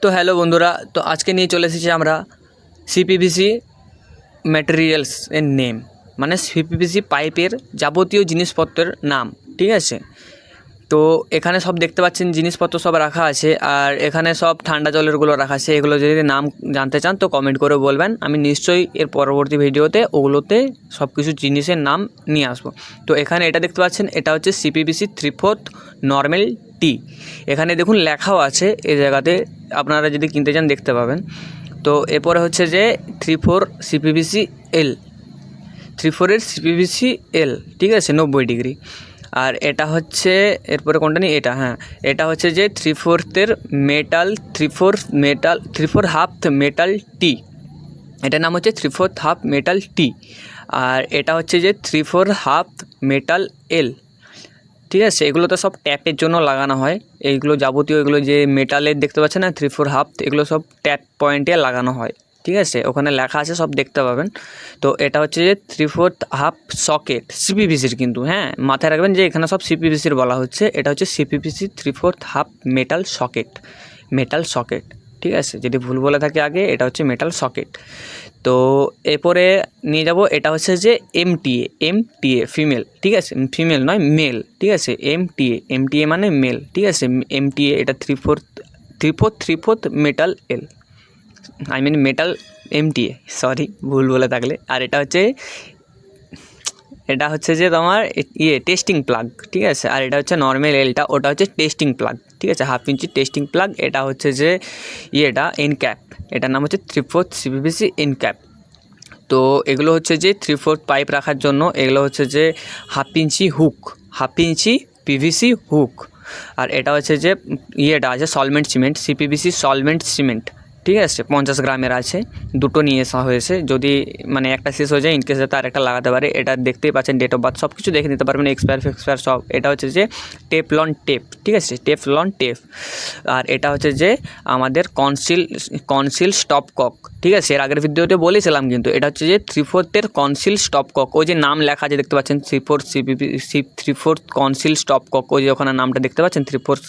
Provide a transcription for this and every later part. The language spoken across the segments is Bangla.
তো হ্যালো বন্ধুরা, তো আজকে নিয়ে চলে এসেছি আমরা সিপিভিসি ম্যাটেরিয়ালস এর নেম, মানে সিপিভিসি পাইপের যাবতীয় জিনিসপত্রের নাম। ঠিক আছে, তো এখানে সব দেখতে পাচ্ছেন জিনিসপত্র সব রাখা আছে, আর এখানে সব ঠান্ডা জলেরগুলো রাখা আছে। এগুলো যদি নাম জানতে চান তো কমেন্ট করে বলবেন, আমি নিশ্চয়ই এর পরবর্তী ভিডিওতে ওগুলোতে সব কিছু জিনিসের নাম নিয়ে আসবো। তো এখানে এটা দেখতে পাচ্ছেন, এটা হচ্ছে সিপিভিসি 3/4 নর্মাল টি। এখানে দেখুন লেখাও আছে এই জায়গাতে, আপনারা যদি কিনতে চান দেখতে পাবেন। তো এরপরে হচ্ছে যে 3/4 সিপিভিসি এল, 3/4 সিপিভিসি এল, ঠিক আছে, 90 ডিগ্রি। আর এটা হচ্ছে এরপরে কোনটা নিয়ে, এটা হ্যাঁ, এটা হচ্ছে যে 3/4 মেটাল, 3/4 হাফ মেটাল টি। এটার নাম হচ্ছে 3/4 হাফ মেটাল টি। আর এটা হচ্ছে যে 3/4 হাফ মেটাল এল। ঠিক আছে, এগুলো তো সব ট্যাপের জন্য লাগানো হয়। এইগুলো যাবতীয় এগুলো যে মেটালের দেখতে পাচ্ছেন না 3/4 হাফ, এগুলো সব ট্যাপ পয়েন্টে লাগানো হয়। ঠিক আছে, ওখানে লেখা আছে, সব দেখতে পাবেন। তো এটা হচ্ছে যে 3/4 হাফ সকেট সিপিভিসির, কিন্তু হ্যাঁ মাথায় রাখবেন যে এখানে সব সিপিভিসির বলা হচ্ছে। এটা হচ্ছে সিপিভিসি 3/4 হাফ মেটাল সকেট। ঠিক আছে, যদি ভুল বলে থাকে আগে, এটা হচ্ছে মেটাল সকেট। তো এরপরে নিয়ে যাব, এটা হচ্ছে যে এমটিএ ফিমেল। ঠিক আছে, ফিমেল নয় মেল। ঠিক আছে, এমটিএ মানে মেল। ঠিক আছে, এমটিএ এটা 3/4 মেটাল এল, I mean metal MTA, sorry ভুল বলে থাকলে। আর এটা হচ্ছে যে তোমার টেস্টিং প্লাগ। ঠিক আছে, আর এটা হচ্ছে নর্মাল এলটা, ওটা হচ্ছে টেস্টিং প্লাগ। ঠিক আছে, 1/2 ইঞ্চি টেস্টিং প্লাগ। এটা হচ্ছে যে এটা এন ক্যাপ, এটার নাম হচ্ছে 3/4 সিপিভিসি এন ক্যাপ। তো এগুলো হচ্ছে যে 3/4 পাইপ রাখার জন্য। এগুলো হচ্ছে যে 1/2 ইঞ্চি পিভিসি হুক। আর এটা হচ্ছে যে এটা আছে solvent cement, CPVC solvent cement. ঠিক আছে, 50 গ্রামের আছে, দুটো নিয়ে আসা হয়েছে। যদি মানে একটা শেষ হয়ে যায়, ইনকেসে তার একটা লাগাতে পারে। এটা দেখতেই পাচ্ছেন, ডেট অফ বার্থ সব কিছু দেখে নিতে পারবেন, এক্সপায়ার সব। এটা হচ্ছে যে টেফলন টেপ। ঠিক আছে, টেফলন টেপ। আর এটা হচ্ছে যে আমাদের কনসিল স্টপ কক। ঠিক আছে, এর আগের ভিডিওতে বলেছিলাম, কিন্তু এটা হচ্ছে যে 3/4 কনসিল স্টপ কক। ওই যে নাম লেখা আছে দেখতে পাচ্ছেন, 3/4 কনসিল স্টপ কক, ওই যে ওখানে নামটা দেখতে পাচ্ছেন 3/4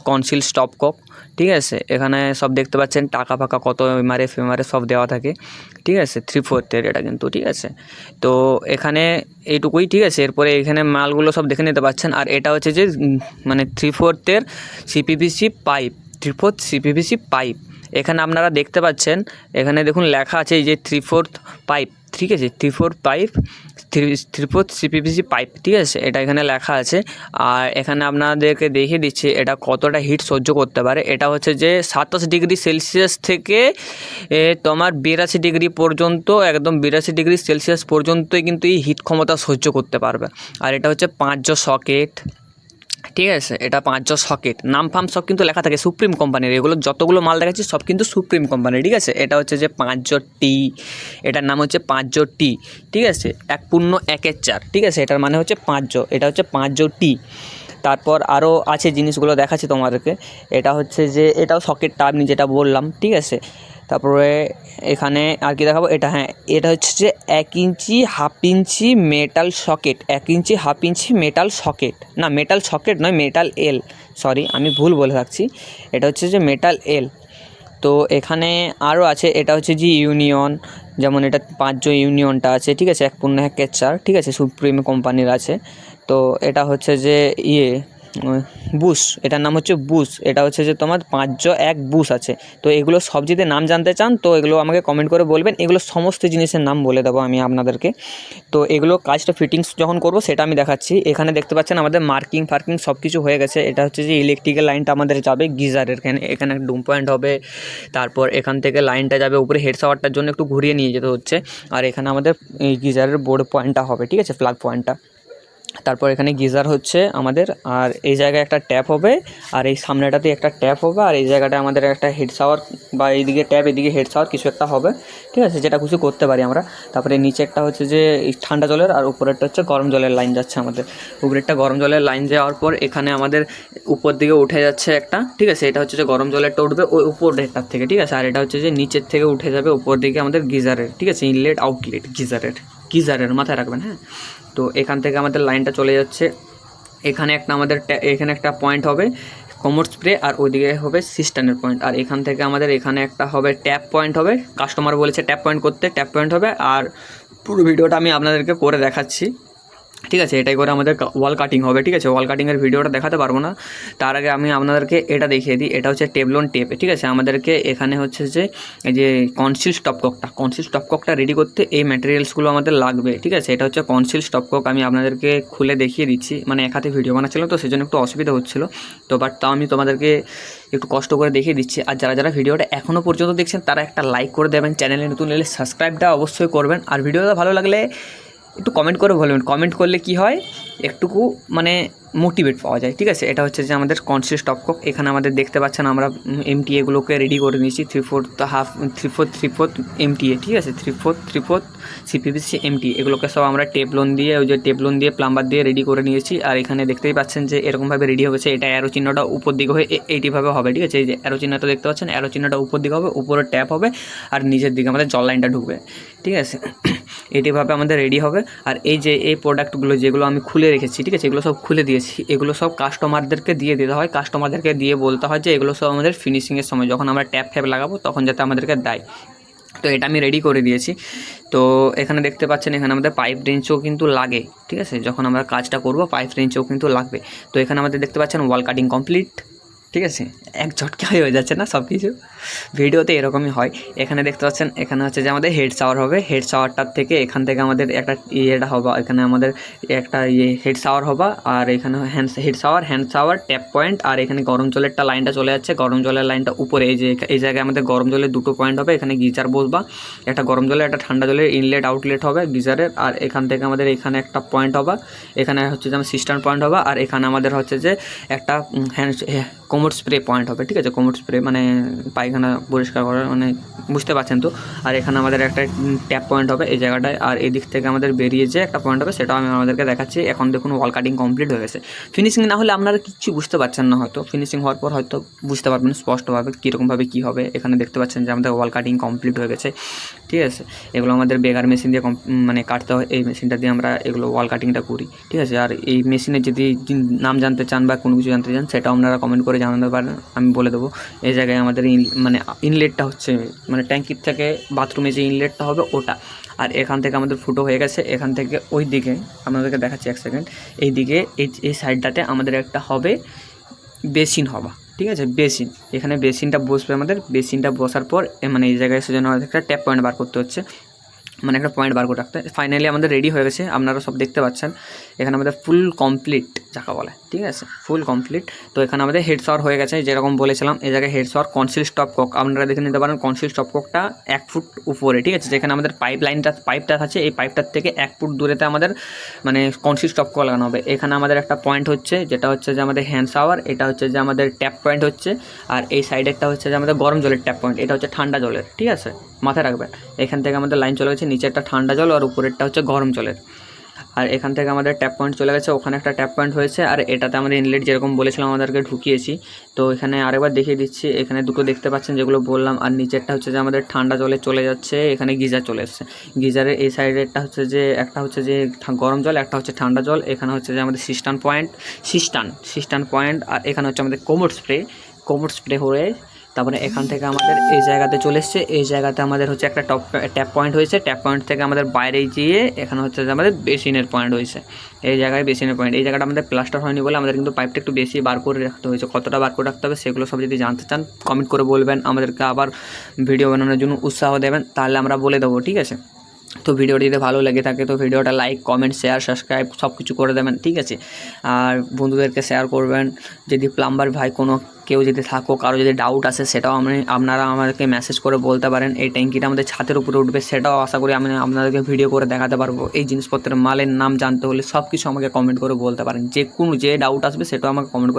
কনসিল স্টপ কক। ঠিক আছে, এখানে সব দেখতে পাচ্ছেন টাকা ফাঁকা কত এমআরএফ সব দেওয়া থাকে। ঠিক আছে, 3/4 এটা কিন্তু। ঠিক আছে, তো এখানে এইটুকুই। ঠিক আছে, এরপরে এখানে মালগুলো সব দেখে নিতে পাচ্ছেন। আর এটা হচ্ছে যে মানে 3/4 সিপিভিসি পাইপ, 3/4 সিপিভিসি পাইপ। এখানে আপনারা দেখতে পাচ্ছেন, এখানে দেখুন লেখা আছে এই যে 3/4 পাইপ। ঠিক আছে, 3/4 পাইপ, 3/4 সিপিভিসি পাইপ। ঠিক আছে, এটা এখানে লেখা আছে। আর এখানে আপনাদেরকে দেখিয়ে দিচ্ছি এটা কতটা হিট সহ্য করতে পারে। এটা হচ্ছে যে 27 ডিগ্রি সেলসিয়াস থেকে তোমার 82 ডিগ্রি পর্যন্ত, একদম 82 ডিগ্রি সেলসিয়াস পর্যন্তই কিন্তু এই হিট ক্ষমতা সহ্য করতে পারবে। আর এটা হচ্ছে 5 সকেট। ঠিক আছে, এটা 5 সকেট, নাম ফাম সব কিন্তু লেখা থাকে সুপ্রিম কোম্পানির। এগুলো যতগুলো মাল দেখাচ্ছি সব কিন্তু সুপ্রিম কোম্পানির। ঠিক আছে, এটা হচ্ছে যে 5 টি, এটার নাম হচ্ছে 5 টি। ঠিক আছে, 1.1/4। ঠিক আছে, এটার মানে হচ্ছে 5, এটা হচ্ছে 5 টি। তারপর আরও আছে জিনিসগুলো দেখাচ্ছি তোমাদেরকে। এটা হচ্ছে যে এটাও সকেটটা আমি যেটা বললাম। ঠিক আছে, তারপরে এখানে আর কি দেখাবো, এটা হ্যাঁ, এটা হচ্ছে যে 1 ইঞ্চি 1/2 ইঞ্চি মেটাল সকেট, 1 ইঞ্চি 1/2 ইঞ্চি মেটাল সকেট, না মেটাল সকেট নয়, মেটাল এল, সরি আমি ভুল বলে থাকছি। এটা হচ্ছে যে মেটাল এল। তো এখানে আরও আছে, এটা হচ্ছে যে ইউনিয়ন, যেমন এটা 5 ইউনিয়নটা আছে। ঠিক আছে, 1.1/4। ঠিক আছে, সুপ্রিম কোম্পানির আছে। তো এটা হচ্ছে যে বুশ, এটার নাম হচ্ছে বুশ। এটা হচ্ছে যে তোমার 5 বুশ আছে। তো এগুলো সব যদি নাম জানতে চান তো এগুলো আমাকে কমেন্ট করে বলবেন, এগুলো সমস্ত জিনিসের নাম বলে দেবো আমি আপনাদেরকে। তো এগুলো কাজটা ফিটিংস যখন করব সেটা আমি দেখাচ্ছি। এখানে দেখতে পাচ্ছেন আমাদের মার্কিং সব কিছু হয়ে গেছে। এটা হচ্ছে যে ইলেকট্রিক্যাল লাইনটা আমাদের যাবে গিজারের এখানে একটা ডুম পয়েন্ট হবে। তারপর এখান থেকে লাইনটা যাবে উপরে, হেড শাওয়ারটার জন্য একটু ঘুরিয়ে নিয়ে যেতে হচ্ছে। আর এখানে আমাদের এই গিজারের বোর্ড পয়েন্টটা হবে। ঠিক আছে, প্লাগ পয়েন্টটা। তারপর এখানে গিজার হচ্ছে আমাদের, আর এই জায়গায় একটা ট্যাপ হবে, আর এই সামনেটাতে একটা ট্যাপ হবে, আর এই জায়গাটা আমাদের একটা হেড শাওয়ার, বা এইদিকে ট্যাপ এদিকে হেড শাওয়ার কিছু একটা হবে। ঠিক আছে, যেটা কিছু করতে পারি আমরা। তারপরে নিচে একটা হচ্ছে যে ঠান্ডা জলের, আর উপরেরটা হচ্ছে গরম জলের লাইন যাচ্ছে আমাদের। উপরেরটা গরম জলের লাইন যাওয়ার পর এখানে আমাদের উপর দিকে উঠে যাচ্ছে একটা। ঠিক আছে, এটা হচ্ছে যে গরম জলেরটা উঠবে ওই উপরেরটার থেকে। ঠিক আছে, আর এটা হচ্ছে যে নিচের থেকে উঠে যাবে উপর দিকে আমাদের গিজারের। ঠিক আছে, ইনলেট আউটলেট গিজারের মাথায় রাখবেন। হ্যাঁ, তো এখান থেকে আমাদের লাইনটা চলে যাচ্ছে। এখানে একটা আমাদের এখানে একটা পয়েন্ট হবে, কোমর স্প্রে, আর ওইদিকে হবে সিস্টানের পয়েন্ট। আর এখান থেকে আমাদের এখানে একটা হবে ট্যাপ পয়েন্ট হবে, কাস্টমার বলেছে ট্যাপ পয়েন্ট করতে, ট্যাপ পয়েন্ট হবে। আর পুরো ভিডিওটা আমি আপনাদেরকে করে দেখাচ্ছি, ঠিক আছে। এটাই করে আমাদের ওয়াল কাটিং হবে, ঠিক আছে। ওয়াল কাটিংয়ের ভিডিওটা দেখাতে পারবো না, তার আগে আমি আপনাদেরকে এটা দেখিয়ে দিই। এটা হচ্ছে টেবলন টেপ, ঠিক আছে। আমাদেরকে এখানে হচ্ছে যে এই যে কনসিল স্টপককটা রেডি করতে এই ম্যাটেরিয়ালসগুলো আমাদের লাগবে, ঠিক আছে। এটা হচ্ছে কনসিল স্টপকক, আমি আপনাদেরকে খুলে দেখিয়ে দিচ্ছি, মানে এক হাতে ভিডিও বানাচ্ছিলাম তো সেজন্য একটু অসুবিধা হচ্ছিলো, তো বাট তাও আমি তোমাদেরকে একটু কষ্ট করে দেখিয়ে দিচ্ছি। আর যারা যারা ভিডিওটা এখনও পর্যন্ত দেখছেন তারা একটা লাইক করে দেবেন, চ্যানেলে নতুন এলে সাবস্ক্রাইবটা অবশ্যই করবেন। আর ভিডিওটা ভালো লাগলে একটু কমেন্ট করে বলবেন, কমেন্ট করলে কি হয় একটুকু মানে মোটিভেট পাওয়া যায়, ঠিক আছে। এটা হচ্ছে যে আমাদের কনসিল স্টপকক, এখানে আমাদের দেখতে পাচ্ছেন আমরা এমটিএ গুলোকে রেডি করে নিয়েছি, 3/4 এমটিএ, ঠিক আছে। 3/4 সিপিভিসি এমটি, এগুলোকে সব আমরা টেবলন দিয়ে ওই যে টেবলন দিয়ে প্লাম্বার দিয়ে রেডি করে নিয়েছি। আর এখানে দেখতেই পাচ্ছেন যে এরকমভাবে রেডি হয়েছে, এটা অ্যারো চিহ্নটা উপর দিকে হয়ে এইটিভাবে হবে, ঠিক আছে। এই যে অ্যারো চিহ্নটা দেখতে পাচ্ছেন, অ্যারো চিহ্নটা উপর দিকে হবে, উপরে ট্যাপ হবে, আর নিচের দিকে আমাদের জল লাইনটা ঢুকবে, ঠিক আছে। এটিভাবে আমাদের রেডি হবে। আর এই যে এই প্রোডাক্টগুলো যেগুলো আমি খুলে রেখেছি, ঠিক আছে, এগুলো সব খুলে দিয়েছি, এগুলো সব কাস্টমারদেরকে দিয়ে দিতে হয়, কাস্টমারদেরকে দিয়ে বলতে হয় যে এগুলো সব আমাদের ফিনিশিংয়ের সময় যখন আমরা ট্যাপ ফ্যাপ লাগাবো তখন যাতে আমাদেরকে দেয়। তো এটা আমি রেডি করে দিয়েছি। তো এখানে দেখতে পাচ্ছেন এখানে আমাদের পাইপ রেঞ্চও কিন্তু লাগে, ঠিক আছে। যখন আমরা কাজটা করব পাইপ রেঞ্চও কিন্তু লাগবে। তো এখানে আমাদের দেখতে পাচ্ছেন ওয়াল কাটিং কমপ্লিট, ঠিক আছে। এক ঝটকায় হয়ে যাচ্ছে না সব কিছু, ভিডিওতে এরকমই হয়। এখানে দেখতে পাচ্ছেন এখানে হচ্ছে যে আমাদের হেড শাওয়ার হবে, হেড শাওয়ারটার থেকে এখান থেকে আমাদের একটা ইয়েটা হবে, এখানে আমাদের একটা হেড শাওয়ার হবে। আর এখানে হেড শাওয়ার ট্যাপ পয়েন্ট, আর এখানে গরম জলেরটা লাইনটা চলে যাচ্ছে, গরম জলের লাইনটা উপরে এই জায়গায় আমাদের গরম জলের দুটো পয়েন্ট হবে, এখানে গিজার বসবা, একটা গরম জলের একটা ঠান্ডা জলের ইনলেট আউটলেট হবে গিজারের। আর এখান থেকে আমাদের এখানে একটা পয়েন্ট হবে, এখানে হচ্ছে যে আমার সিস্টার্ন পয়েন্ট হবে। আর এখানে আমাদের হচ্ছে যে একটা কোমর স্প্রে পয়েন্ট হবে, ঠিক আছে। কোমর স্প্রে মানে পায়খানা পরিষ্কার করার, মানে বুঝতে পারছেন তো। আর এখানে আমাদের একটা ট্যাপ পয়েন্ট হবে এই জায়গাটায়, আর এই দিক থেকে আমাদের বেরিয়ে যে একটা পয়েন্ট হবে সেটাও আমি আমাদেরকে দেখাচ্ছি। এখন দেখুন ওয়াল কাটিং কমপ্লিট হয়ে গেছে। ফিনিশিং না হলে আপনারা কিচ্ছু বুঝতে পারছেন না, হয়তো ফিনিশিং হওয়ার পর হয়তো বুঝতে পারবেন স্পষ্টভাবে কীরকমভাবে কী হবে। এখানে দেখতে পাচ্ছেন যে আমাদের ওয়াল কাটিং কমপ্লিট হয়ে গেছে, ঠিক আছে। এগুলো আমাদের বেগার মেশিন দিয়ে মানে কাটতে হয়, এই মেশিনটা দিয়ে আমরা এগুলো ওয়াল কাটিংটা করি, ঠিক আছে। আর এই মেশিনের যদি নাম জানতে চান বা কোনো কিছু জানতে চান সেটাও আপনারা কমেন্ট করে জানাতে পারেন, আমি বলে দেবো। এই জায়গায় আমাদের মানে ইনলেটটা হচ্ছে মানে ট্যাঙ্কির থেকে বাথরুমে যে ইনলেটটা হবে ওটা। আর এখান থেকে আমাদের ফুটো হয়ে গেছে, এখান থেকে ওই দিকে আপনাদেরকে দেখাচ্ছি এক সেকেন্ড, এই দিকে এই সাইডটাতে আমাদের একটা হবে বেসিন হবা, ঠিক আছে। বেসিন, এখানে বেসিনটা বসবে আমাদের, বেসিনটা বসার পর মানে এই জায়গায় সেজন্য আমাদের একটা ট্যাপ পয়েন্ট বার করতে হচ্ছে, মানে একটা পয়েন্ট বার করে রাখতে। ফাইনালি আমাদের রেডি হয়ে গেছে, আপনারা সব দেখতে পাচ্ছেন। এখানে আমাদের ফুল কমপ্লিট যাকে বলে, ঠিক আছে, ফুল কমপ্লিট। তো এখানে আমাদের হেড শাওয়ার হয়ে গেছে, যেরকম বলেছিলাম এই জায়গায় হেড শাওয়ার কনসিল স্টপকক আপনারা দেখে নিতে পারেন। কনসিল স্টপককটা 1 ফুট উপরে, ঠিক আছে। যেখানে আমাদের পাইপটা আছে এই পাইপটার থেকে 1 ফুট দূরেতে আমাদের মানে কনসিল স্টপকক লাগানো হবে। এখানে আমাদের একটা পয়েন্ট হচ্ছে যেটা হচ্ছে যে আমাদের হ্যান্ড শাওয়ার, এটা হচ্ছে যে আমাদের ট্যাপ পয়েন্ট হচ্ছে। আর এই সাইডেরটা হচ্ছে যে আমাদের গরম জলের ট্যাপ পয়েন্ট, এটা হচ্ছে ঠান্ডা জলের, ঠিক আছে, মাথায় রাখবেন। এখান থেকে আমাদের লাইন চলে গেছে, নিচেরটা ঠান্ডা জল আর উপরেরটা হচ্ছে গরম জলের। আর এখান থেকে আমাদের ট্যাপ পয়েন্ট চলে গেছে, ওখানে একটা ট্যাপ পয়েন্ট হয়েছে। আর এটাতে আমাদের ইনলেট যেরকম বলেছিলাম আমাদেরকে ঢুকিয়েছি। তো এখানে আরেকবার দেখিয়ে দিচ্ছি, এখানে দুটো দেখতে পাচ্ছেন যেগুলো বললাম। আর নিচেরটা হচ্ছে যে আমাদের ঠান্ডা জলে চলে যাচ্ছে, এখানে গিজার চলে এসছে। গিজারের এই সাইডেরটা হচ্ছে যে একটা হচ্ছে যে গরম জল, একটা হচ্ছে ঠান্ডা জল। এখানে হচ্ছে যে আমাদের সিস্টার্ন পয়েন্ট। আর এখানে হচ্ছে আমাদের কোমর স্প্রে হয়ে তারপরে এখান থেকে আমাদের এই জায়গাতে চলে এসছে। এই জায়গাতে আমাদের হচ্ছে একটা ট্যাপ পয়েন্ট হয়েছে, ট্যাপ পয়েন্ট থেকে আমাদের বাইরে গিয়ে এখানে হচ্ছে যে আমাদের বেসিনের পয়েন্ট হয়েছে। এই জায়গায় বেসিনের পয়েন্ট, এই জায়গাটা আমাদের প্লাস্টার হয়নি বলে আমাদের কিন্তু পাইপটা একটু বেশি বার করে রাখতে হয়েছে। কতটা বার করে রাখতে হবে সেগুলো সব যদি জানতে চান কমেন্ট করে বলবেন, আমাদেরকে আবার ভিডিও বানানোর জন্য উৎসাহ দেবেন, তাহলে আমরা বলে দেবো, ঠিক আছে। তো ভিডিওটি যদি ভালো লেগে থাকে তো ভিডিওটা লাইক, কমেন্ট, শেয়ার, সাবস্ক্রাইব সব কিছু করে দেবেন, ঠিক আছে। আর বন্ধুদেরকে শেয়ার করবেন। যদি প্লাম্বার ভাই কোনো কেউ যদি থাকো, কারো যদি ডাউট আসে সেটাও আপনারা আমাদেরকে মেসেজ করে বলতে পারেন। এই ট্যাঙ্কিটা আমাদের ছাদের উপরে উঠবে সেটাও আশা করি আমি আপনাদেরকে ভিডিও করে দেখাতে পারবো। এই জিনিসপত্রের মালের নাম জানতে হলে সব কিছু আমাকে কমেন্ট করে বলতে পারেন, যে ডাউট আসবে সেটাও আমাকে কমেন্ট করে